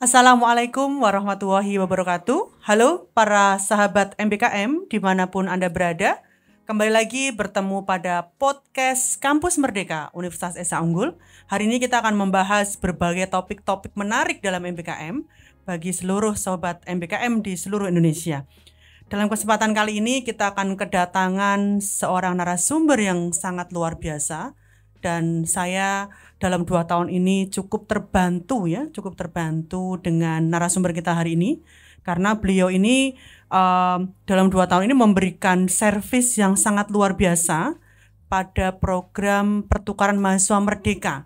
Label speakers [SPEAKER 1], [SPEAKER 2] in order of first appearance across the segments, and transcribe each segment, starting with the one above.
[SPEAKER 1] Assalamualaikum warahmatullahi wabarakatuh. Halo para sahabat MBKM dimanapun Anda berada. Kembali lagi bertemu pada podcast Kampus Merdeka Universitas Esa Unggul. Hari ini kita akan membahas berbagai topik-topik menarik dalam MBKM bagi seluruh sobat MBKM di seluruh Indonesia. Dalam kesempatan kali ini kita akan kedatangan seorang narasumber yang sangat luar biasa. Dan saya dalam 2 tahun ini cukup terbantu dengan narasumber kita hari ini. Karena beliau ini dalam 2 tahun ini memberikan servis yang sangat luar biasa pada program pertukaran mahasiswa merdeka.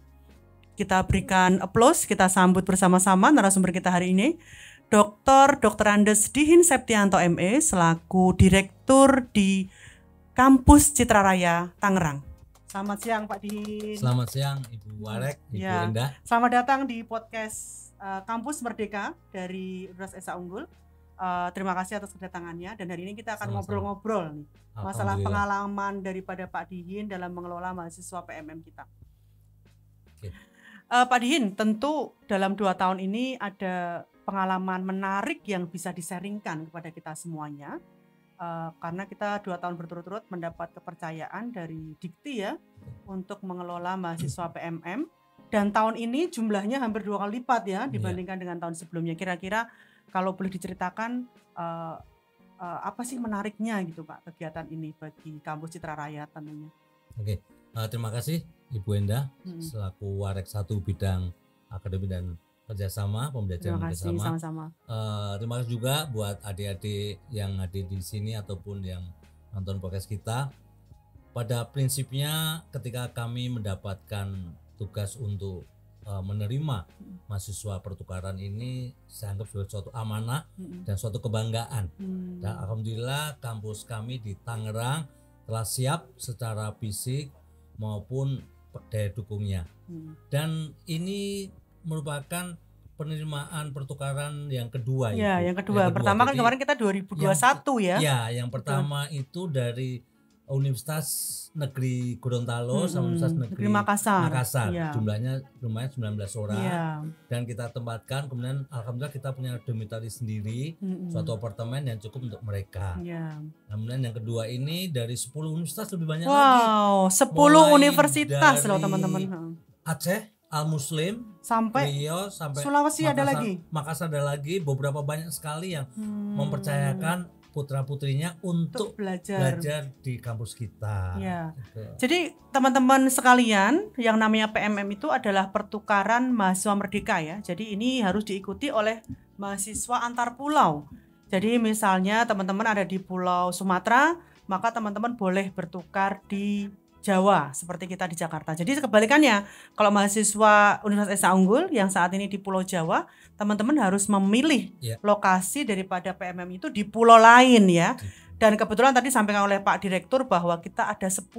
[SPEAKER 1] Kita berikan aplaus, kita sambut bersama-sama narasumber kita hari ini. Dr. Andes Dihin Septianto ME selaku Direktur di Kampus Citra Raya Tangerang. Selamat siang Pak Dihin.
[SPEAKER 2] Selamat siang Ibu Warek, Ibu Endah.
[SPEAKER 1] Selamat datang di podcast Kampus Merdeka dari Universitas Esa Unggul. Terima kasih atas kedatangannya dan hari ini kita akan ngobrol-ngobrol nih masalah pengalaman daripada Pak Dihin dalam mengelola mahasiswa PMM kita. Okay. Pak Dihin, tentu dalam 2 tahun ini ada pengalaman menarik yang bisa disaringkan kepada kita semuanya. Karena kita 2 tahun berturut-turut mendapat kepercayaan dari Dikti ya untuk mengelola mahasiswa PMM, dan tahun ini jumlahnya hampir 2 kali lipat ya dibandingkan dengan tahun sebelumnya. Kira-kira kalau boleh diceritakan apa sih menariknya gitu Pak kegiatan ini bagi Kampus Citra Raya tentunya.
[SPEAKER 2] Oke, terima kasih Ibu Endah selaku Warek 1 bidang akademi dan kerjasama, pembelajaran kerjasama.
[SPEAKER 1] Sama-sama.
[SPEAKER 2] Terima kasih juga buat adik-adik yang hadir di sini ataupun yang nonton podcast kita. Pada prinsipnya ketika kami mendapatkan tugas untuk menerima mahasiswa pertukaran ini, saya anggap sebagai suatu amanah dan suatu kebanggaan. Dan alhamdulillah kampus kami di Tangerang telah siap secara fisik maupun daya dukungnya. Dan ini merupakan penerimaan pertukaran yang kedua.
[SPEAKER 1] Ya, yang kedua. Pertama kan kemarin kita 2021 ya.
[SPEAKER 2] Ya, yang pertama itu dari Universitas Negeri Gorontalo sama Universitas Negeri Makassar. Ya. Jumlahnya lumayan 19 orang. Ya. Dan kita tempatkan, kemudian alhamdulillah kita punya dormitory sendiri, suatu apartemen yang cukup untuk mereka. Ya. Kemudian yang kedua ini dari 10 universitas lebih banyak lagi.
[SPEAKER 1] Wow, 10 universitas loh teman-teman.
[SPEAKER 2] Aceh Al-Muslim
[SPEAKER 1] sampai
[SPEAKER 2] Rio, sampai
[SPEAKER 1] Sulawesi ada lagi.
[SPEAKER 2] Makassar ada lagi, beberapa banyak sekali yang mempercayakan putra-putrinya untuk belajar di kampus kita.
[SPEAKER 1] Ya. Jadi teman-teman sekalian, yang namanya PMM itu adalah pertukaran mahasiswa merdeka ya. Jadi ini harus diikuti oleh mahasiswa antar pulau. Jadi misalnya teman-teman ada di Pulau Sumatera, maka teman-teman boleh bertukar di Jawa seperti kita di Jakarta. Jadi kebalikannya, kalau mahasiswa Universitas Esa Unggul yang saat ini di Pulau Jawa, teman-teman harus memilih lokasi daripada PMM itu di pulau lain ya. Dan kebetulan tadi sampaikan oleh Pak Direktur bahwa kita ada 10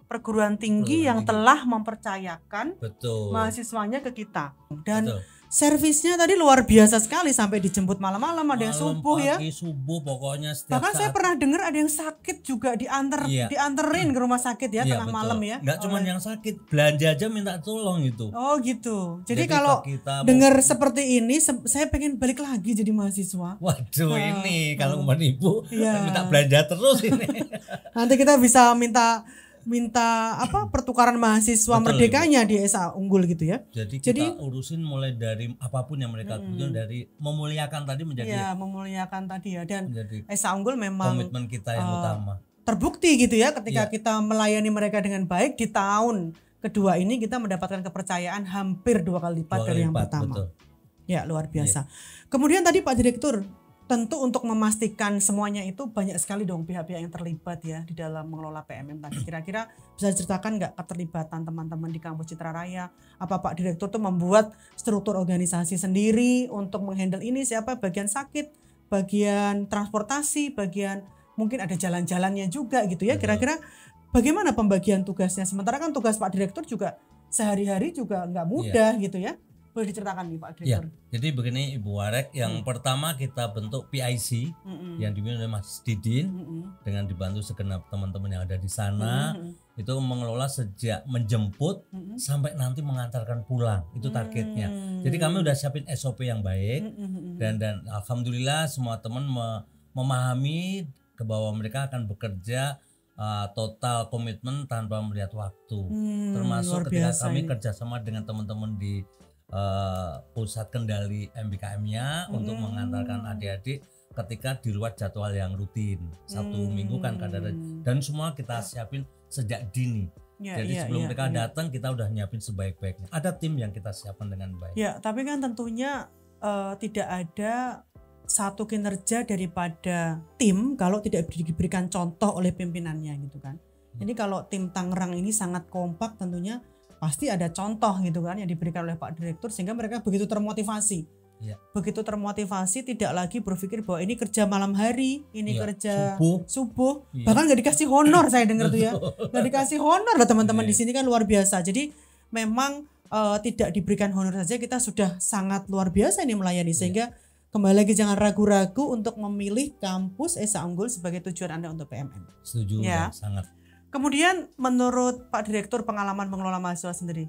[SPEAKER 1] perguruan tinggi yang telah mempercayakan mahasiswanya ke kita. Dan servisnya tadi luar biasa sekali, sampai dijemput malam-malam, ada yang subuh ya.
[SPEAKER 2] Subuh pokoknya setiap
[SPEAKER 1] bahkan saat. Saya pernah dengar ada yang sakit juga dianterin ke rumah sakit ya, tengah malam ya.
[SPEAKER 2] Enggak cuma yang sakit, belanja aja minta tolong itu.
[SPEAKER 1] Oh gitu. Jadi kalau dengar seperti ini, saya pengen balik lagi jadi mahasiswa.
[SPEAKER 2] Waduh, ini kalau kemarin Ibu minta belanja terus ini.
[SPEAKER 1] Nanti kita bisa minta pertukaran mahasiswa merdekanya di Esa Unggul gitu ya.
[SPEAKER 2] Jadi kita urusin mulai dari apapun yang mereka butuhkan, dari memuliakan tadi menjadi
[SPEAKER 1] memuliakan tadi ya. Dan Esa Unggul memang
[SPEAKER 2] komitmen kita yang utama.
[SPEAKER 1] Terbukti gitu ya ketika kita melayani mereka dengan baik. Di tahun kedua ini kita mendapatkan kepercayaan hampir 2 kali lipat dari yang pertama. Betul. Ya, luar biasa. Kemudian tadi Pak Direktur, tentu untuk memastikan semuanya itu banyak sekali dong pihak-pihak yang terlibat ya di dalam mengelola PMM tadi. Kira-kira bisa diceritakan nggak keterlibatan teman-teman di Kampus Citra Raya? Apa Pak Direktur tuh membuat struktur organisasi sendiri untuk menghandle ini? Siapa bagian sakit, bagian transportasi, bagian mungkin ada jalan-jalannya juga gitu ya. Kira-kira bagaimana pembagian tugasnya? Sementara kan tugas Pak Direktur juga sehari-hari juga nggak mudah gitu ya. Boleh diceritakan nih Pak
[SPEAKER 2] Ya,
[SPEAKER 1] Direktur.
[SPEAKER 2] jadi begini Ibu Warek, yang pertama kita bentuk PIC yang dipimpin oleh Mas Didin dengan dibantu segenap teman-teman yang ada di sana, itu mengelola sejak menjemput sampai nanti mengantarkan pulang, itu targetnya. Jadi kami udah siapin SOP yang baik dan alhamdulillah semua teman memahami bahwa mereka akan bekerja total komitmen tanpa melihat waktu, termasuk ketika kami kerjasama dengan teman-teman di pusat kendali MBKM-nya untuk mengantarkan adik-adik ketika di luar jadwal yang rutin. Sabtu Minggu kan kadang, dan semua kita siapin sejak dini. Jadi sebelum mereka datang kita udah nyiapin sebaik-baiknya. Ada tim yang kita siapkan dengan baik.
[SPEAKER 1] Ya, tapi kan tentunya tidak ada satu kinerja daripada tim kalau tidak diberikan contoh oleh pimpinannya gitu kan. Jadi kalau tim Tangerang ini sangat kompak, tentunya pasti ada contoh gitu kan yang diberikan oleh Pak Direktur sehingga mereka begitu termotivasi. Begitu termotivasi, tidak lagi berpikir bahwa ini kerja malam hari, ini kerja subuh. Bahkan nggak dikasih honor, saya dengar tuh ya, nggak dikasih honor loh teman-teman di sini kan luar biasa. Jadi memang tidak diberikan honor saja kita sudah sangat luar biasa ini melayani, sehingga kembali lagi jangan ragu-ragu untuk memilih kampus Esa Unggul sebagai tujuan Anda untuk PMM.
[SPEAKER 2] Setuju ya, sangat.
[SPEAKER 1] Kemudian menurut Pak Direktur, pengalaman mengelola mahasiswa sendiri,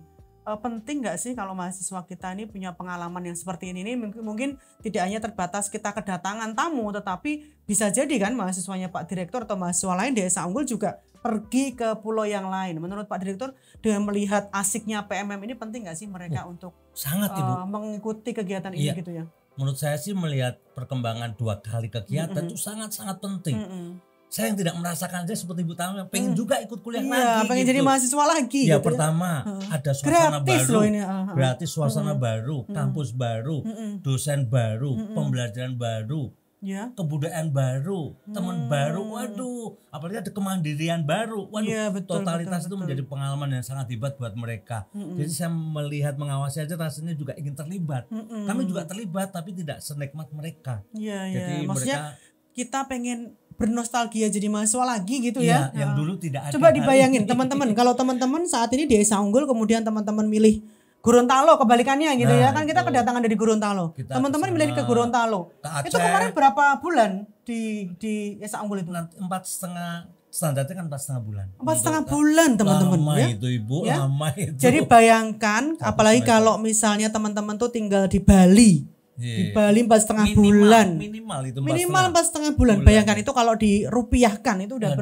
[SPEAKER 1] penting nggak sih kalau mahasiswa kita ini punya pengalaman yang seperti ini? Mungkin tidak hanya terbatas kita kedatangan tamu, tetapi bisa jadi kan mahasiswanya Pak Direktur atau mahasiswa lain di Esa Unggul juga pergi ke pulau yang lain. Menurut Pak Direktur, dengan melihat asiknya PMM ini, penting nggak sih mereka untuk
[SPEAKER 2] sangat Ibu
[SPEAKER 1] mengikuti kegiatan ini gitu ya?
[SPEAKER 2] Menurut saya sih melihat perkembangan 2 kali kegiatan itu sangat-sangat penting. Saya yang tidak merasakan aja seperti Ibu tahu, pengen juga ikut kuliah lagi.
[SPEAKER 1] Pengen jadi mahasiswa lagi.
[SPEAKER 2] Ya, gitu pertama ada suasana
[SPEAKER 1] gratis
[SPEAKER 2] baru,
[SPEAKER 1] ini,
[SPEAKER 2] gratis suasana baru, kampus baru, dosen baru, pembelajaran baru, kebudayaan baru, teman baru. Waduh, apalagi ada kemandirian baru. Waduh, betul, totalitas betul, itu menjadi pengalaman yang sangat hebat buat mereka. Jadi saya melihat, mengawasi aja rasanya juga ingin terlibat. Kami juga terlibat tapi tidak senikmat mereka. Jadi
[SPEAKER 1] maksudnya
[SPEAKER 2] mereka,
[SPEAKER 1] kita pengen bernostalgia jadi mahasiswa lagi gitu ya.
[SPEAKER 2] Yang dulu tidak ada.
[SPEAKER 1] Coba dibayangin teman-teman, kalau teman-teman saat ini di Esa Unggul kemudian teman-teman milih Gorontalo, kebalikannya gitu ya. Kan kita kedatangan dari Gorontalo. Teman-teman milih ke Gorontalo. Itu kemarin berapa bulan di Esa Unggul itu?
[SPEAKER 2] 4,5, standarnya kan 4,5 bulan.
[SPEAKER 1] 4,5 bulan teman-teman.
[SPEAKER 2] Lama itu Ibu, lama itu.
[SPEAKER 1] Jadi bayangkan, apalagi kalau misalnya teman-teman tuh tinggal di Bali. Di Bali 4,5 bulan. Minimal 4,5 bulan. Bayangkan itu kalau dirupiahkan itu udah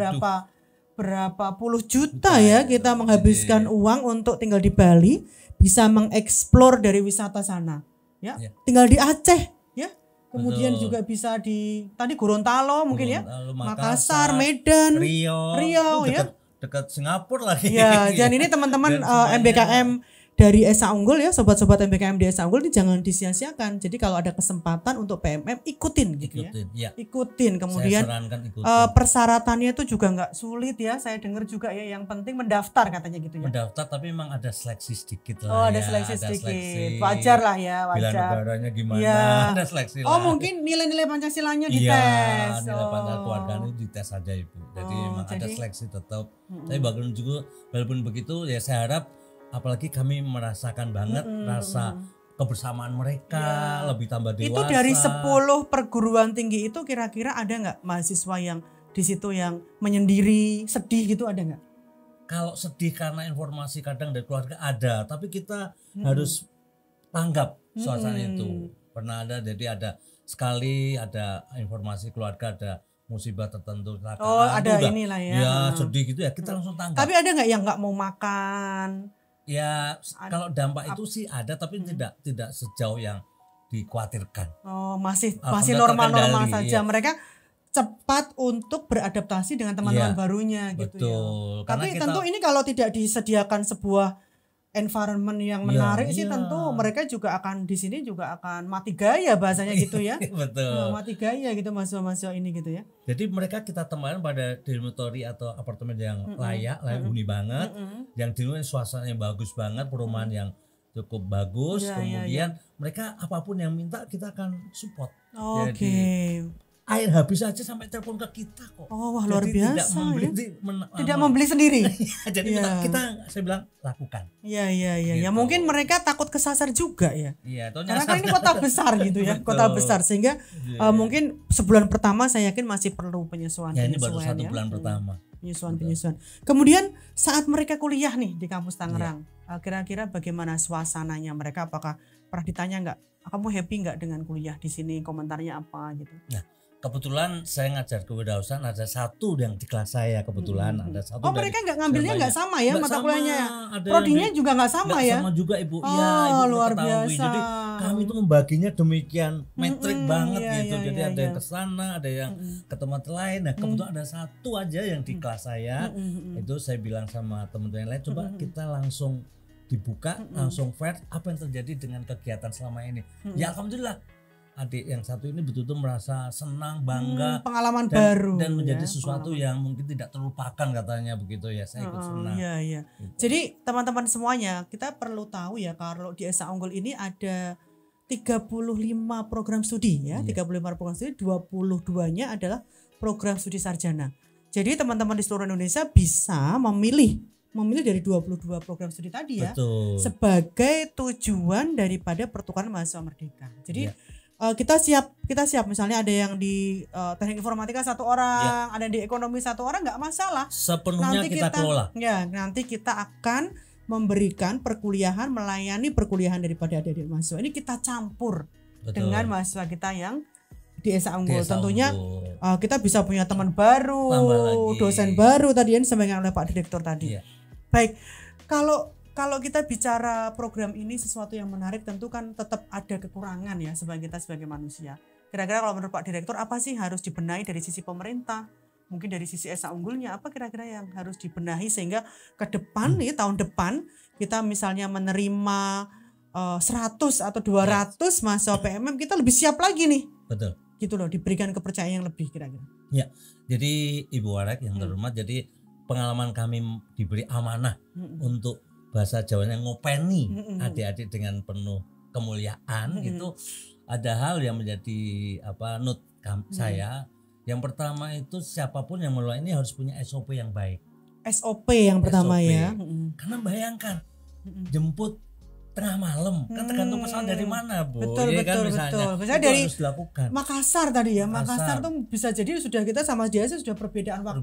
[SPEAKER 1] berapa puluh juta ya kita menghabiskan uang untuk tinggal di Bali, bisa mengeksplor dari wisata sana. Ya. Tinggal di Aceh ya. Kemudian juga bisa di tadi Gorontalo mungkin ya. Makassar, Medan, Riau ya.
[SPEAKER 2] Dekat Singapura lagi.
[SPEAKER 1] Ya, dan ini teman-teman MBKM dari Esa Unggul ya, sobat-sobat MBKM di Esa Unggul ini jangan disia-siakan. Jadi kalau ada kesempatan untuk PMM ikutin gitu ya. Ikutin. Kemudian persyaratannya itu juga nggak sulit ya. Saya dengar juga ya, yang penting mendaftar katanya gitu ya.
[SPEAKER 2] Mendaftar tapi memang ada seleksi sedikit lah.
[SPEAKER 1] Oh, ada seleksi sedikit. Wajar lah ya, wajar.
[SPEAKER 2] Bila negaranya gimana?
[SPEAKER 1] Ya.
[SPEAKER 2] Ada seleksi lah.
[SPEAKER 1] Oh, mungkin nilai-nilai Pancasilanya dites.
[SPEAKER 2] Iya, nilai Pancasila itu dites aja Ibu. Jadi memang ada seleksi tetap. Tapi bagaimanapun juga, walaupun begitu ya saya harap, apalagi kami merasakan banget rasa kebersamaan mereka, lebih tambah dewasa.
[SPEAKER 1] Itu dari 10 perguruan tinggi itu kira-kira ada nggak mahasiswa yang di situ yang menyendiri, sedih gitu, ada nggak?
[SPEAKER 2] Kalau sedih karena informasi kadang dari keluarga ada, tapi kita harus tanggap suasana itu. Pernah ada, jadi ada sekali ada informasi keluarga ada musibah tertentu.
[SPEAKER 1] Oh, ada inilah ya.
[SPEAKER 2] Ya sedih gitu ya, kita langsung tanggap.
[SPEAKER 1] Tapi ada nggak yang nggak mau makan?
[SPEAKER 2] Ya kalau dampak itu sih ada, tapi tidak sejauh yang dikhawatirkan.
[SPEAKER 1] Oh, masih normal-normal saja. Mereka cepat untuk beradaptasi dengan teman-teman barunya gitu ya. Tapi tentu ini kalau tidak disediakan sebuah environment yang menarik sih tentu mereka juga akan di sini juga akan mati gaya bahasanya gitu ya.
[SPEAKER 2] Betul.
[SPEAKER 1] Mati gaya gitu mahasiswa-mahasiswa ini gitu ya.
[SPEAKER 2] Jadi mereka kita tempatkan pada dormitory atau apartemen yang layak huni banget, yang di luar suasana yang bagus banget, perumahan yang cukup bagus, kemudian mereka apapun yang minta kita akan support.
[SPEAKER 1] Oke.
[SPEAKER 2] air habis aja sampai telepon ke kita kok.
[SPEAKER 1] Oh, wah luar
[SPEAKER 2] Jadi
[SPEAKER 1] biasa
[SPEAKER 2] tidak membeli,
[SPEAKER 1] ya. Tidak membeli sendiri.
[SPEAKER 2] Jadi
[SPEAKER 1] Iya.
[SPEAKER 2] saya bilang lakukan.
[SPEAKER 1] Iya.
[SPEAKER 2] Gitu.
[SPEAKER 1] Ya mungkin mereka takut kesasar juga ya.
[SPEAKER 2] Iya,
[SPEAKER 1] Karena kan ini kota besar gitu ya,
[SPEAKER 2] Betul.
[SPEAKER 1] kota besar sehingga
[SPEAKER 2] Iya.
[SPEAKER 1] mungkin sebulan pertama saya yakin masih perlu penyesuaian.
[SPEAKER 2] Ya ini baru
[SPEAKER 1] ya.
[SPEAKER 2] 1 bulan pertama.
[SPEAKER 1] Penyesuaian. Kemudian saat mereka kuliah nih di kampus Tangerang,
[SPEAKER 2] Iya.
[SPEAKER 1] kira-kira bagaimana suasananya mereka? Apakah pernah ditanya nggak, kamu happy nggak dengan kuliah di sini? Komentarnya apa gitu?
[SPEAKER 2] Nah, kebetulan saya ngajar kewirausahaan, ada satu yang di kelas saya kebetulan ada satu.
[SPEAKER 1] Oh, mereka nggak ngambilnya nggak sama ya
[SPEAKER 2] Nggak
[SPEAKER 1] mata
[SPEAKER 2] sama,
[SPEAKER 1] kuliahnya?
[SPEAKER 2] ada
[SPEAKER 1] Prodinya
[SPEAKER 2] yang
[SPEAKER 1] juga nggak sama ya?
[SPEAKER 2] sama juga Ibu.
[SPEAKER 1] Oh,
[SPEAKER 2] Ya, Ibu perlu
[SPEAKER 1] luar
[SPEAKER 2] ketahui.
[SPEAKER 1] biasa.
[SPEAKER 2] Jadi kami itu membaginya demikian metrik banget
[SPEAKER 1] iya,
[SPEAKER 2] gitu.
[SPEAKER 1] iya,
[SPEAKER 2] Jadi
[SPEAKER 1] iya,
[SPEAKER 2] ada yang
[SPEAKER 1] iya.
[SPEAKER 2] ke sana, ada yang ke tempat lain. Nah, kebetulan ada satu aja yang di kelas saya. Itu saya bilang sama teman-teman yang lain, coba kita langsung dibuka, langsung fair apa yang terjadi dengan kegiatan selama ini. Ya alhamdulillah. Adik yang satu ini betul-betul merasa senang, bangga,
[SPEAKER 1] pengalaman baru
[SPEAKER 2] dan menjadi
[SPEAKER 1] ya,
[SPEAKER 2] sesuatu yang mungkin tidak terlupakan katanya begitu ya. Saya ikut senang.
[SPEAKER 1] Iya.
[SPEAKER 2] Gitu.
[SPEAKER 1] Jadi teman-teman semuanya, kita perlu tahu ya kalau di SA Unggul ini ada 35 program studi ya, 35 program studi, 22-nya adalah program studi sarjana. Jadi teman-teman di seluruh Indonesia bisa memilih dari 22 program studi tadi ya.
[SPEAKER 2] Betul.
[SPEAKER 1] Sebagai tujuan daripada pertukaran mahasiswa merdeka. Jadi
[SPEAKER 2] Iya.
[SPEAKER 1] kita siap misalnya ada yang di teknik informatika satu orang, ada di ekonomi satu orang, nggak masalah.
[SPEAKER 2] Sepenuhnya kita kelola.
[SPEAKER 1] Ya, nanti kita akan memberikan perkuliahan, melayani perkuliahan daripada adik-adik mahasiswa. Ini kita campur dengan mahasiswa kita yang di SA Unggul. Tentunya kita bisa punya teman baru, dosen baru tadi yang disampaikan oleh Pak Direktur tadi.
[SPEAKER 2] Iya.
[SPEAKER 1] Baik, kalau kita bicara program ini sesuatu yang menarik, tentu kan tetap ada kekurangan ya sebagai manusia. Kira-kira kalau menurut Pak Direktur apa sih harus dibenahi dari sisi pemerintah? Mungkin dari sisi SA Unggulnya apa kira-kira yang harus dibenahi sehingga ke depan nih tahun depan kita misalnya menerima 100 atau 200 mahasiswa PMM, kita lebih siap lagi nih.
[SPEAKER 2] Betul.
[SPEAKER 1] Gitu loh, diberikan kepercayaan yang lebih kira-kira.
[SPEAKER 2] Ya. Jadi Ibu Warek yang terhormat, jadi pengalaman kami diberi amanah untuk bahasa Jawanya ngopeni adik-adik dengan penuh kemuliaan. Itu ada hal yang menjadi note saya. Yang pertama itu siapapun yang mengelola ini harus punya SOP yang baik.
[SPEAKER 1] SOP yang pertama
[SPEAKER 2] SOP.
[SPEAKER 1] ya.
[SPEAKER 2] Karena bayangkan jemput tengah malam kan tergantung pesawat dari mana, Bu.
[SPEAKER 1] Betul. Misalnya dari
[SPEAKER 2] harus dilakukan.
[SPEAKER 1] Makassar tadi ya. Makassar tuh bisa jadi sudah kita sama dia sudah perbedaan waktu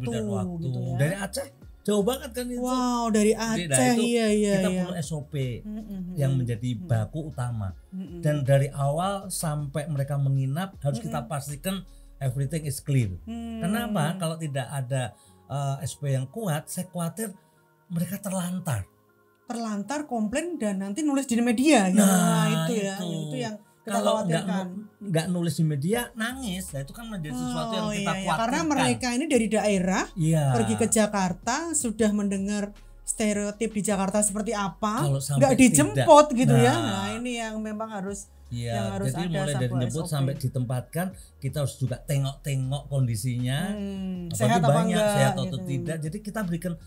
[SPEAKER 1] gitu ya.
[SPEAKER 2] Dari Aceh jauh banget kan itu.
[SPEAKER 1] Wow, dari Aceh. Iya.
[SPEAKER 2] Kita perlu SOP yang menjadi baku utama. Dan dari awal sampai mereka menginap harus kita pastikan everything is clear. Kenapa? Kalau tidak ada SOP yang kuat, saya khawatir mereka terlantar,
[SPEAKER 1] komplain dan nanti nulis di media. Nah, itu yang kita
[SPEAKER 2] kalau
[SPEAKER 1] khawatirkan.
[SPEAKER 2] nggak nulis di media nangis, nah itu kan menjadi sesuatu yang kita khawatirkan.
[SPEAKER 1] Karena mereka ini dari daerah pergi ke Jakarta sudah mendengar stereotip di Jakarta seperti apa, nggak dijemput gitu ya. Nah ini yang memang harus yang harus
[SPEAKER 2] jadi
[SPEAKER 1] ada
[SPEAKER 2] mulai dari jemput
[SPEAKER 1] SOP.
[SPEAKER 2] sampai ditempatkan kita harus juga tengok kondisinya,
[SPEAKER 1] sehat apa enggak,
[SPEAKER 2] sehat atau
[SPEAKER 1] gitu.
[SPEAKER 2] tidak. Jadi kita berikan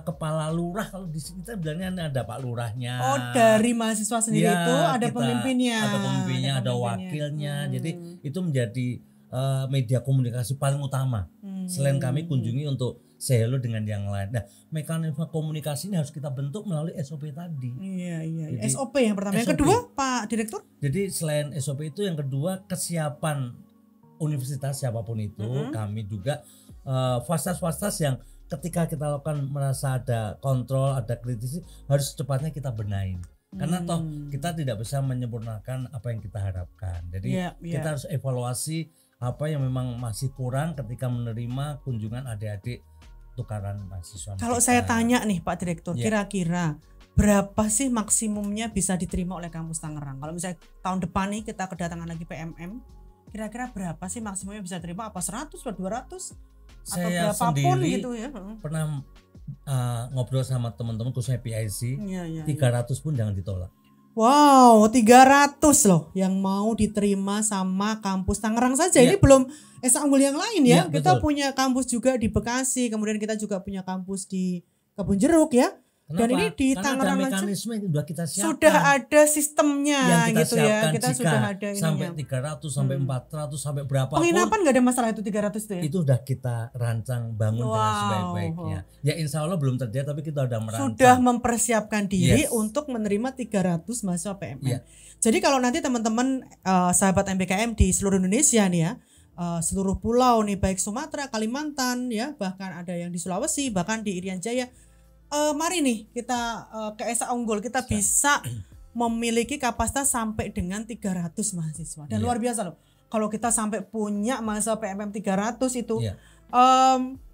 [SPEAKER 2] kepala lurah, kalau di sini kita bilangnya ada Pak Lurahnya.
[SPEAKER 1] Oh, dari mahasiswa sendiri itu ada pemimpinnya.
[SPEAKER 2] Ada pemimpinnya, ada wakilnya. Jadi itu menjadi media komunikasi paling utama. Selain kami kunjungi untuk say hello dengan yang lain. Nah, mekanisme komunikasi ini harus kita bentuk melalui SOP tadi.
[SPEAKER 1] Iya.
[SPEAKER 2] Jadi,
[SPEAKER 1] SOP yang pertama. Yang
[SPEAKER 2] SOP.
[SPEAKER 1] kedua, Pak Direktur?
[SPEAKER 2] Jadi selain SOP itu yang kedua kesiapan universitas siapapun itu, kami juga fasilitas-fasilitas yang ketika kita lakukan merasa ada kontrol, ada kritisi, harus cepatnya kita benahin. Karena toh kita tidak bisa menyempurnakan apa yang kita harapkan. Jadi kita harus evaluasi apa yang memang masih kurang ketika menerima kunjungan adik-adik tukaran mahasiswa.
[SPEAKER 1] Kalau saya tanya nih Pak Direktur, kira-kira berapa sih maksimumnya bisa diterima oleh kampus Tangerang? Kalau misalnya tahun depan nih kita kedatangan lagi PMM, kira-kira berapa sih maksimumnya bisa terima? Apa 100 atau 200? Atau
[SPEAKER 2] saya
[SPEAKER 1] berapapun
[SPEAKER 2] sendiri
[SPEAKER 1] gitu ya?
[SPEAKER 2] Pernah ngobrol sama teman-teman khususnya PIC, 300 pun jangan ditolak.
[SPEAKER 1] Wow, 300 loh yang mau diterima sama kampus Tangerang saja. Ini belum SA Unggul yang lain ya. Kita punya kampus juga di Bekasi, kemudian kita juga punya kampus di Kebun Jeruk ya.
[SPEAKER 2] Kenapa?
[SPEAKER 1] Dan ini di
[SPEAKER 2] Karena
[SPEAKER 1] Tangerang
[SPEAKER 2] ada
[SPEAKER 1] aja
[SPEAKER 2] mekanisme yang sudah kita siapkan.
[SPEAKER 1] sudah ada sistemnya
[SPEAKER 2] yang kita
[SPEAKER 1] gitu ya.
[SPEAKER 2] siapkan
[SPEAKER 1] Kita
[SPEAKER 2] jika
[SPEAKER 1] sudah ada
[SPEAKER 2] sampai
[SPEAKER 1] ininya.
[SPEAKER 2] 300 sampai 400 sampai berapapun
[SPEAKER 1] Penginapan nggak ada masalah itu 300 itu ya.
[SPEAKER 2] itu udah kita rancang bangun dengan sebaik-baiknya. Ya insya Allah belum terjadi tapi kita udah merancang.
[SPEAKER 1] Sudah mempersiapkan diri
[SPEAKER 2] Yes.
[SPEAKER 1] untuk menerima 300 mahasiswa PMM.
[SPEAKER 2] Iya.
[SPEAKER 1] Jadi kalau nanti teman-teman sahabat MBKM di seluruh Indonesia nih ya, seluruh pulau nih baik Sumatera, Kalimantan ya, bahkan ada yang di Sulawesi, bahkan di Irian Jaya. Mari nih kita ke Esa Unggul kita bisa memiliki kapasitas sampai dengan 300 mahasiswa. Dan
[SPEAKER 2] Iya.
[SPEAKER 1] luar biasa loh. Kalau kita sampai punya mahasiswa PMM 300 itu
[SPEAKER 2] Iya.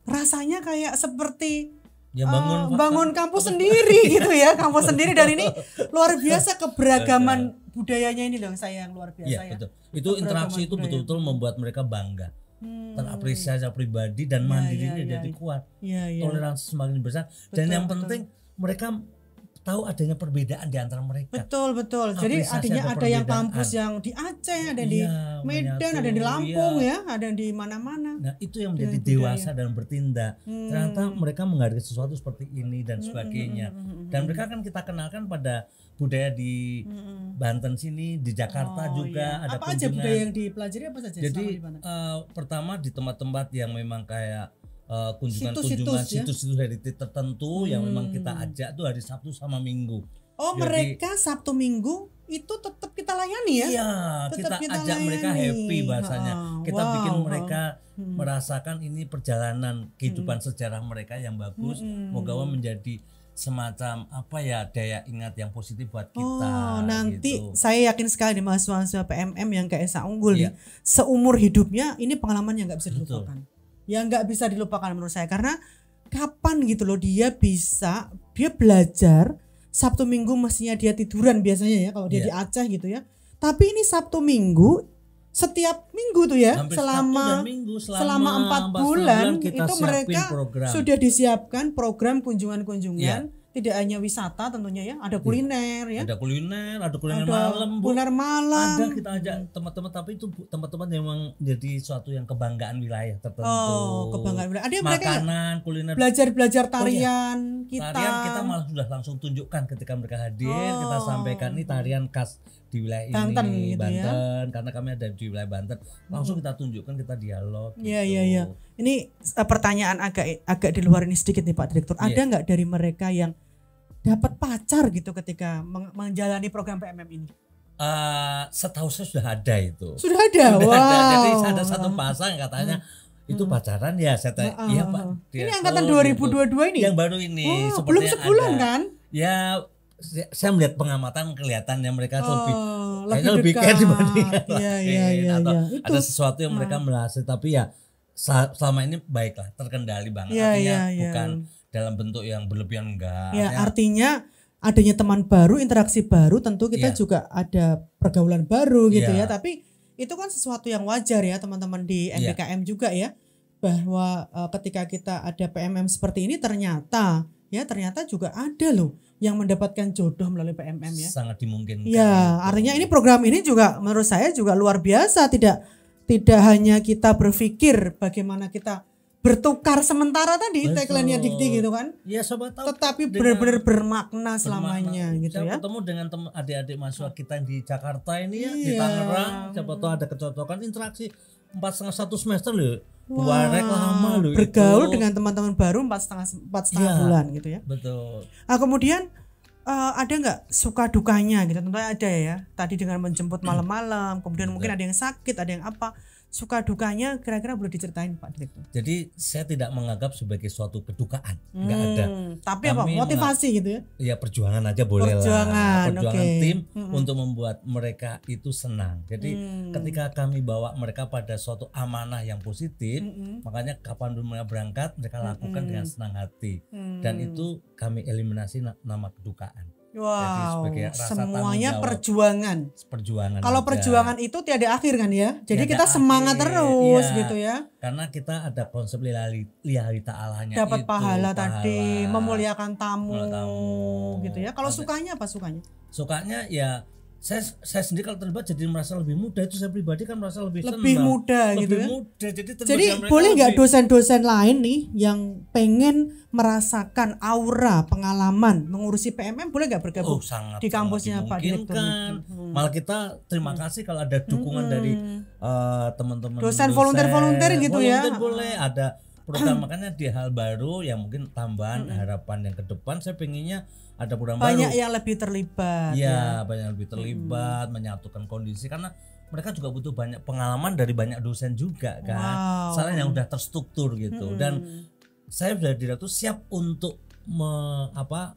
[SPEAKER 1] rasanya kayak seperti
[SPEAKER 2] Ya
[SPEAKER 1] bangun kampus sendiri gitu ya, kampus sendiri. Dan ini luar biasa keberagaman budayanya ini loh saya yang luar biasa ya.
[SPEAKER 2] Betul. Itu interaksi itu betul-betul membuat mereka bangga. Terapresiasi pribadi dan mandirinya jadi kuat. Toleransi semakin besar dan yang penting mereka tahu adanya perbedaan di antara mereka.
[SPEAKER 1] Betul. Jadi adanya ada yang kampus yang di Aceh, ada di Medan, ada di Lampung ya, ada di mana-mana.
[SPEAKER 2] Nah, itu yang menjadi dewasa dan bertindak. Ternyata mereka menghargai sesuatu seperti ini dan sebagainya. Dan mereka kan kita kenalkan pada budaya di Banten sini, di Jakarta juga ada
[SPEAKER 1] apa aja budaya yang dipelajari apa saja?
[SPEAKER 2] Jadi pertama di tempat-tempat yang memang kayak kunjungan-kunjungan situs-situs dari tertentu yang memang kita ajak tuh hari Sabtu sama Minggu.
[SPEAKER 1] Oh, jadi, mereka Sabtu Minggu itu tetap kita layani ya?
[SPEAKER 2] Iya, kita ajak layani. Mereka happy bahasanya. Kita bikin mereka merasakan ini perjalanan kehidupan sejarah mereka yang bagus. Moga menjadi semacam apa ya daya ingat yang positif buat kita.
[SPEAKER 1] Nanti
[SPEAKER 2] gitu.
[SPEAKER 1] Saya yakin sekali di mahasiswa PMM yang kayak Esa Unggul nih, seumur hidupnya ini pengalaman yang nggak bisa dilupakan. Yang nggak bisa dilupakan menurut saya, karena kapan gitu loh dia belajar Sabtu Minggu mestinya dia tiduran biasanya ya kalau dia di Aceh gitu ya. Tapi ini Sabtu Minggu setiap minggu tuh ya, selama 4 bulan itu mereka sudah disiapkan program kunjungan-kunjungan. Tidak hanya wisata tentunya ya, ada kuliner ya.
[SPEAKER 2] Ada kuliner malam, Bu.
[SPEAKER 1] Kuliner malam.
[SPEAKER 2] Ada kita ajak teman-teman, tapi itu teman-teman yang memang jadi suatu yang kebanggaan wilayah tertentu.
[SPEAKER 1] Oh, kebanggaan wilayah. Ada
[SPEAKER 2] makanan, kuliner.
[SPEAKER 1] Belajar tarian kita.
[SPEAKER 2] Tarian kita malah sudah langsung tunjukkan ketika mereka hadir, kita sampaikan ini tarian khas di wilayah
[SPEAKER 1] Banten,
[SPEAKER 2] ini,
[SPEAKER 1] gitu
[SPEAKER 2] Banten, karena kami ada di wilayah Banten. Langsung kita tunjukkan, kita dialog.
[SPEAKER 1] Iya. Ini pertanyaan agak di luar ini sedikit nih Pak Direktur. Ada nggak dari mereka yang dapat pacar gitu ketika menjalani program PMM ini?
[SPEAKER 2] Setahu saya sudah ada itu.
[SPEAKER 1] Sudah ada.
[SPEAKER 2] Jadi ada satu pasang katanya itu pacaran ya. Saya tanya, iya Pak.
[SPEAKER 1] Ini angkatan 2022 ini.
[SPEAKER 2] Yang baru ini.
[SPEAKER 1] Belum sebulan
[SPEAKER 2] ada.
[SPEAKER 1] Kan?
[SPEAKER 2] Ya, saya melihat pengamatan kelihatan yang mereka
[SPEAKER 1] lebih
[SPEAKER 2] kayak dibanding
[SPEAKER 1] Iya.
[SPEAKER 2] Atau ada sesuatu yang mereka merasa, tapi ya selama ini baiklah, terkendali banget. Artinya bukan dalam bentuk yang berlebihan, enggak.
[SPEAKER 1] Ya, artinya adanya teman baru, interaksi baru, tentu kita juga ada pergaulan baru gitu ya. Tapi itu kan sesuatu yang wajar ya teman-teman di MBKM juga ya, bahwa ketika kita ada PMM seperti ini ternyata juga ada loh yang mendapatkan jodoh melalui PMM ya.
[SPEAKER 2] Sangat dimungkinkan.
[SPEAKER 1] Ya, artinya ini program ini juga menurut saya juga luar biasa, tidak hanya kita berpikir bagaimana kita bertukar sementara tadi tagline-nya Dikti gitu kan.
[SPEAKER 2] Ya, sobat tahu.
[SPEAKER 1] Tetapi benar-benar bermakna selamanya gitu ya.
[SPEAKER 2] Saya ketemu dengan adik-adik mahasiswa kita di Jakarta ini ya, di Tangerang, siapa tahu ada kecocokan, interaksi 4,5 semester loh. Warek lama loh.
[SPEAKER 1] Bergaul dengan teman-teman baru 4,5 bulan gitu ya.
[SPEAKER 2] Betul.
[SPEAKER 1] Nah, kemudian ada nggak suka dukanya gitu? Tentunya ada ya. Tadi dengan menjemput malam-malam, kemudian mungkin ada yang sakit, ada yang apa. Suka dukanya kira-kira boleh diceritain Pak Direktur?
[SPEAKER 2] Jadi saya tidak menganggap sebagai suatu kedukaan, nggak ada.
[SPEAKER 1] Tapi apa? Motivasi gitu ya?
[SPEAKER 2] Ya perjuangan aja boleh lah. Perjuangan tim untuk membuat mereka itu senang. Jadi ketika kami bawa mereka pada suatu amanah yang positif, makanya kapan mereka berangkat mereka lakukan dengan senang hati. Dan itu kami eliminasi nama kedukaan.
[SPEAKER 1] Wow, semuanya perjuangan. Kalau perjuangan itu tiada akhir kan ya. Jadi kita semangat terus gitu ya.
[SPEAKER 2] Karena kita ada konsep lillahi ta'alanya.
[SPEAKER 1] Dapat pahala tadi, memuliakan tamu gitu ya. Kalau sukanya apa sukanya?
[SPEAKER 2] Sukanya ya saya sendiri kalau terlibat jadi merasa lebih mudah, itu saya pribadi kan merasa lebih senang.
[SPEAKER 1] Lebih mudah
[SPEAKER 2] lebih
[SPEAKER 1] gitu ya.
[SPEAKER 2] mudah.
[SPEAKER 1] Jadi boleh nggak dosen-dosen lain nih yang pengen merasakan aura pengalaman mengurusi PMM, boleh nggak bergabung di kampusnya Pak Direktur?
[SPEAKER 2] Malah kita terima kasih kalau ada dukungan dari teman-teman
[SPEAKER 1] dosen volunteer gitu ya.
[SPEAKER 2] Boleh ada program, makanya di hal baru yang mungkin tambahan harapan yang ke depan, saya pengennya ada program
[SPEAKER 1] banyak
[SPEAKER 2] baru.
[SPEAKER 1] yang lebih terlibat.
[SPEAKER 2] Iya, banyak yang lebih terlibat, menyatukan kondisi, karena mereka juga butuh banyak pengalaman dari banyak dosen juga kan. Soalnya yang udah terstruktur gitu. Dan saya sudah direktur siap untuk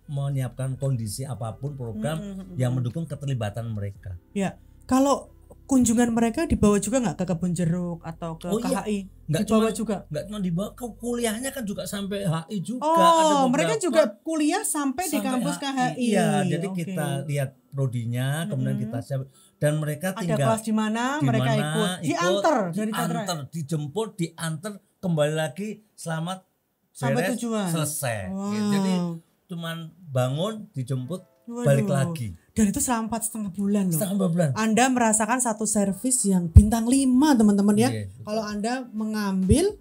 [SPEAKER 2] menyiapkan kondisi apapun program yang mendukung keterlibatan mereka.
[SPEAKER 1] Ya, kalau kunjungan mereka dibawa juga nggak ke Kebun Jeruk atau ke KHI?
[SPEAKER 2] Nggak
[SPEAKER 1] dibawa
[SPEAKER 2] cuma,
[SPEAKER 1] juga?
[SPEAKER 2] Nggak cuma dibawa, kuliahnya kan juga sampai HI juga.
[SPEAKER 1] Oh, mereka juga kuliah sampai di kampus KHI.
[SPEAKER 2] Iya, jadi kita lihat prodinya, kemudian kita siap, dan mereka tinggal
[SPEAKER 1] ada kelas di mana mereka ikut,
[SPEAKER 2] diantar, dijemput, diantar, kembali lagi selamat
[SPEAKER 1] sampai
[SPEAKER 2] beres,
[SPEAKER 1] tujuan
[SPEAKER 2] selesai. Jadi cuman bangun, dijemput, balik lagi.
[SPEAKER 1] Dan itu selama 4,5 bulan loh.
[SPEAKER 2] 4,5 bulan.
[SPEAKER 1] Anda merasakan satu servis yang bintang 5 teman-teman ya. Kalau Anda mengambil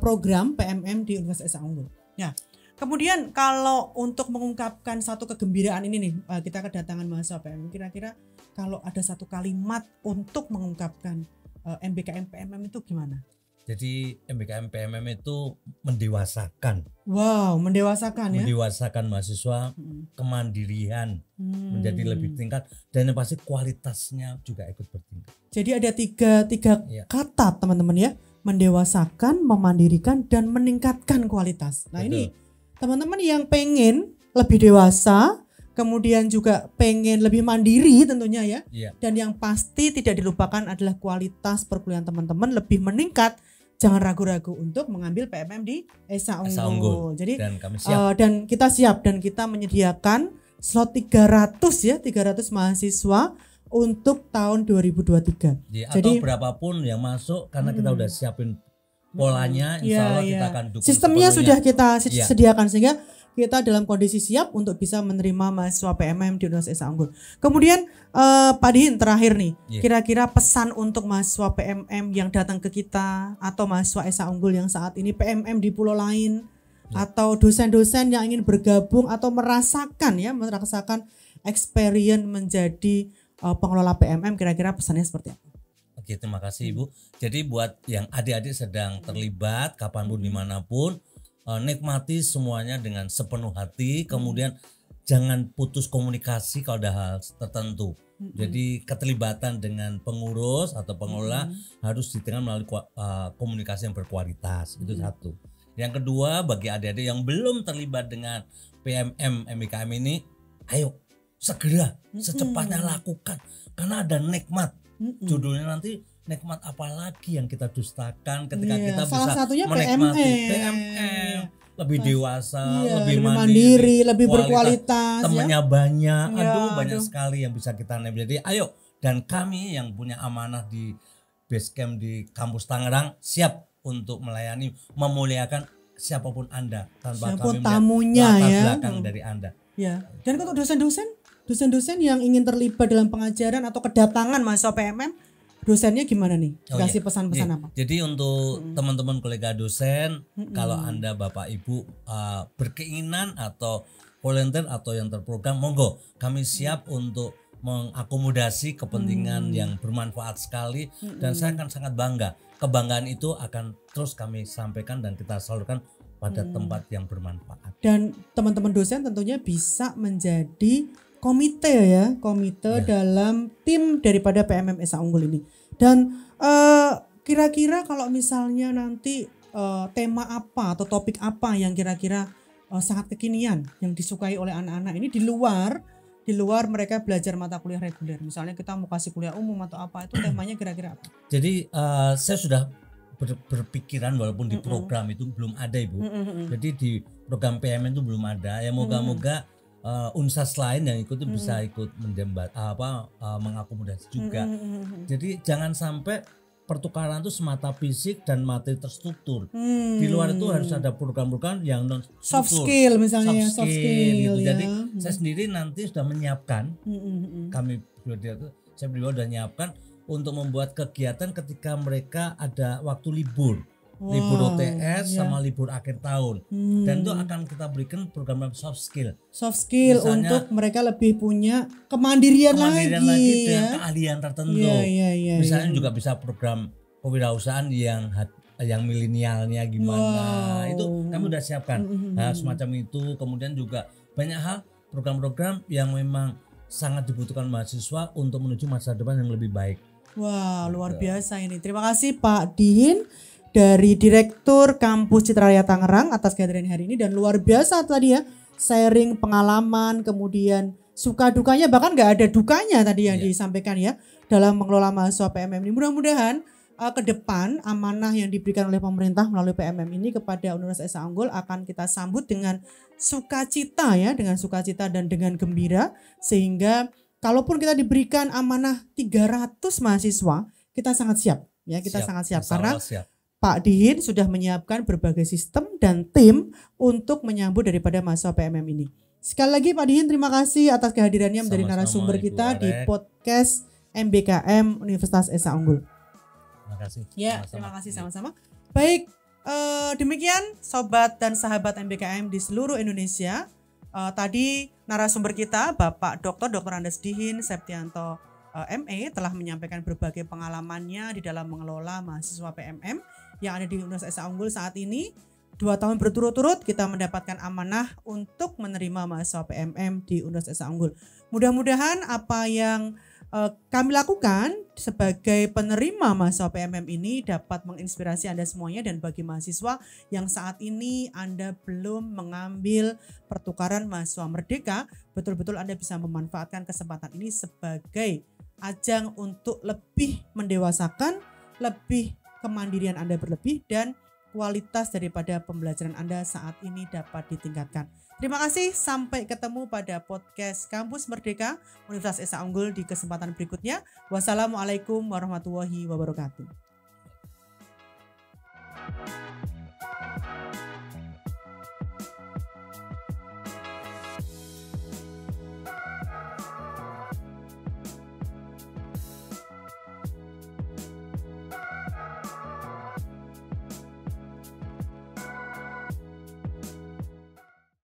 [SPEAKER 1] program PMM di Universitas Esa Unggul. Ya. Kemudian kalau untuk mengungkapkan satu kegembiraan ini nih, kita kedatangan mahasiswa PMM, kira-kira kalau ada satu kalimat untuk mengungkapkan MBKM PMM itu gimana?
[SPEAKER 2] Jadi MBKM PMM itu mendewasakan.
[SPEAKER 1] Wow, mendewasakan ya.
[SPEAKER 2] Mendewasakan mahasiswa, kemandirian menjadi lebih tingkat, dan yang pasti kualitasnya juga ikut bertingkat.
[SPEAKER 1] Jadi ada tiga kata teman-teman ya, mendewasakan, memandirikan, dan meningkatkan kualitas. Nah ini teman-teman yang pengen lebih dewasa, kemudian juga pengen lebih mandiri tentunya ya. Dan yang pasti tidak dilupakan adalah kualitas perkuliahan teman-teman lebih meningkat. Jangan ragu-ragu untuk mengambil PMM di Esa Unggul. Jadi
[SPEAKER 2] dan kami siap.
[SPEAKER 1] Dan kita siap, dan kita menyediakan slot 300 mahasiswa untuk tahun 2023.
[SPEAKER 2] Jadi berapapun yang masuk, karena kita udah siapin polanya, insya Allah kita akan dukung.
[SPEAKER 1] Sistemnya sudah kita sediakan sehingga kita dalam kondisi siap untuk bisa menerima mahasiswa PMM di Universitas Esa Unggul. Kemudian Pak Dihin terakhir nih, kira-kira pesan untuk mahasiswa PMM yang datang ke kita atau mahasiswa Esa Unggul yang saat ini PMM di pulau lain, atau dosen-dosen yang ingin bergabung atau merasakan experience menjadi pengelola PMM, kira-kira pesannya seperti apa?
[SPEAKER 2] Oke, terima kasih Ibu. Jadi buat yang adik-adik sedang terlibat kapanpun dimanapun, nikmati semuanya dengan sepenuh hati, kemudian jangan putus komunikasi kalau ada hal tertentu. Jadi keterlibatan dengan pengurus atau pengelola harus ditentukan melalui komunikasi yang berkualitas. Itu satu. Yang kedua, bagi adik-adik yang belum terlibat dengan PMM MBKM ini, ayo segera secepatnya lakukan, karena ada nikmat. Judulnya nanti nikmat apa lagi yang kita dustakan ketika kita bisa menikmati PMM, lebih dewasa, lebih mandiri,
[SPEAKER 1] lebih berkualitas,
[SPEAKER 2] temannya banyak, banyak sekali yang bisa kita nikmati. Jadi ayo, dan kami yang punya amanah di Basecamp di kampus Tangerang siap untuk melayani, memuliakan siapapun Anda tanpa kami
[SPEAKER 1] tamunya
[SPEAKER 2] latar belakang dari Anda.
[SPEAKER 1] Ya. Dan untuk dosen-dosen yang ingin terlibat dalam pengajaran atau kedatangan mahasiswa PMM, dosennya gimana nih? Kasih pesan-pesan apa?
[SPEAKER 2] Jadi untuk teman-teman kolega dosen, kalau Anda Bapak Ibu berkeinginan atau volunteer atau yang terprogram, monggo kami siap untuk mengakomodasi kepentingan yang bermanfaat sekali, dan saya akan sangat bangga. Kebanggaan itu akan terus kami sampaikan dan kita salurkan pada tempat yang bermanfaat.
[SPEAKER 1] Dan teman-teman dosen tentunya bisa menjadi komite dalam tim daripada PMM Esa Unggul ini. Dan kira-kira kalau misalnya nanti tema apa atau topik apa yang kira-kira sangat kekinian yang disukai oleh anak-anak ini di luar mereka belajar mata kuliah reguler, misalnya kita mau kasih kuliah umum atau apa, itu temanya kira-kira apa?
[SPEAKER 2] Jadi saya sudah berpikiran, walaupun di program itu belum ada Ibu. Jadi di program PMM itu belum ada. Ya moga-moga unsas lain yang ikut itu bisa ikut mengakomodasi juga. Jadi jangan sampai pertukaran itu semata fisik dan materi terstruktur. Di luar itu harus ada program-program yang non
[SPEAKER 1] soft skill misalnya,
[SPEAKER 2] soft skill gitu.
[SPEAKER 1] Ya.
[SPEAKER 2] Jadi saya sendiri nanti sudah menyiapkan, kami pribadi udah nyiapkan untuk membuat kegiatan ketika mereka ada waktu libur. Libur OTS sama libur akhir tahun. Dan itu akan kita berikan program soft skill.
[SPEAKER 3] Soft skill misalnya, untuk mereka lebih punya kemandirian lagi
[SPEAKER 2] dengan keahlian tertentu. Misalnya juga bisa program kewirausahaan yang milenialnya gimana. Itu kami udah siapkan. Nah, semacam itu. Kemudian juga banyak hal program-program yang memang sangat dibutuhkan mahasiswa untuk menuju masa depan yang lebih baik.
[SPEAKER 3] Wah, luar biasa ini. Terima kasih Pak Dihin dari Direktur Kampus Citra Raya Tangerang atas kehadiran hari ini, dan luar biasa tadi ya, sharing pengalaman, kemudian suka dukanya, bahkan nggak ada dukanya tadi yang disampaikan ya dalam mengelola mahasiswa PMM ini. Mudah-mudahan ke depan amanah yang diberikan oleh pemerintah melalui PMM ini kepada Universitas Esa Unggul akan kita sambut dengan sukacita ya, dengan sukacita dan dengan gembira, sehingga kalaupun kita diberikan amanah 300 mahasiswa, kita sangat siap ya, kita sangat siap karena Pak Dihin sudah menyiapkan berbagai sistem dan tim untuk menyambut daripada mahasiswa PMM ini. Sekali lagi Pak Dihin, terima kasih atas kehadirannya menjadi narasumber kita di podcast MBKM Universitas Esa Unggul.
[SPEAKER 2] Terima kasih.
[SPEAKER 3] Ya, terima kasih sama-sama. Baik, demikian sobat dan sahabat MBKM di seluruh Indonesia. Tadi narasumber kita Bapak Dr. Andes Dihin Septianto ME telah menyampaikan berbagai pengalamannya di dalam mengelola mahasiswa PMM yang ada di Universitas Esa Unggul saat ini. 2 tahun berturut-turut kita mendapatkan amanah untuk menerima mahasiswa PMM di Universitas Esa Unggul. Mudah-mudahan apa yang kami lakukan sebagai penerima mahasiswa PMM ini dapat menginspirasi Anda semuanya, dan bagi mahasiswa yang saat ini Anda belum mengambil pertukaran mahasiswa merdeka, betul-betul Anda bisa memanfaatkan kesempatan ini sebagai ajang untuk lebih mendewasakan, lebih kemandirian Anda berlebih, dan kualitas daripada pembelajaran Anda saat ini dapat ditingkatkan. Terima kasih, sampai ketemu pada podcast Kampus Merdeka Universitas Esa Unggul di kesempatan berikutnya. Wassalamualaikum warahmatullahi wabarakatuh.